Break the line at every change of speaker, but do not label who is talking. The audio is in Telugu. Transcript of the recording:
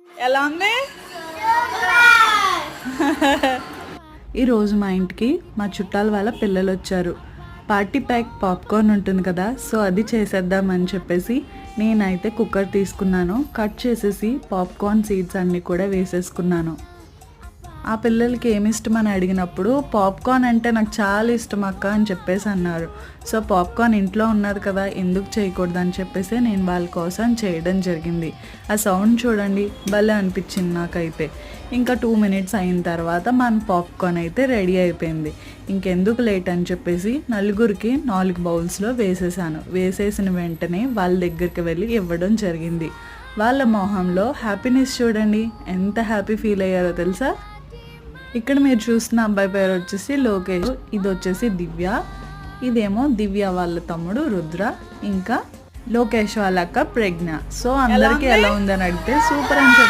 ఎలా ఉంది? ఈరోజు మా ఇంటికి మా చుట్టాల వాళ్ళ పిల్లలు వచ్చారు. పార్టీ ప్యాక్ పాప్కార్న్ ఉంటుంది కదా, సో అది చేసేద్దామని చెప్పేసి నేనైతే కుక్కర్ తీసుకున్నాను. కట్ చేసేసి పాప్కార్న్ సీడ్స్ అన్నీ కూడా వేసేసుకున్నాను. ఆ పిల్లలకి ఏమి ఇష్టమని అడిగినప్పుడు పాప్కార్న్ అంటే నాకు చాలా ఇష్టం అక్క అని చెప్పేసి అన్నారు. సో పాప్కార్న్ ఇంట్లో ఉన్నది కదా, ఎందుకు చేయకూడదు అని చెప్పేసి నేను వాళ్ళ కోసం చేయడం జరిగింది. ఆ సౌండ్ చూడండి, భలే అనిపించింది నాకైతే. ఇంకా 2 minutes అయిన తర్వాత మన పాప్కార్న్ అయితే రెడీ అయిపోయింది. ఇంకెందుకు లేట్ అని చెప్పేసి నలుగురికి 4 బౌల్స్లో వేసేసాను. వేసేసిన వెంటనే వాళ్ళ దగ్గరికి వెళ్ళి ఇవ్వడం జరిగింది. వాళ్ళ మొహంలో హ్యాపీనెస్ చూడండి, ఎంత హ్యాపీ ఫీల్ అయ్యారో తెలుసా. ఇక్కడ మీరు చూస్తున్న అబ్బాయి పేరు వచ్చేసి లోకేష్, ఇది వచ్చేసి దివ్య, ఇదేమో దివ్య వాళ్ళ తమ్ముడు రుద్ర, ఇంకా లోకేష్ వాళ్ళ అక్క ప్రజ్ఞ. సో అందరికీ ఎలా ఉందని అడిగితే సూపర్ అని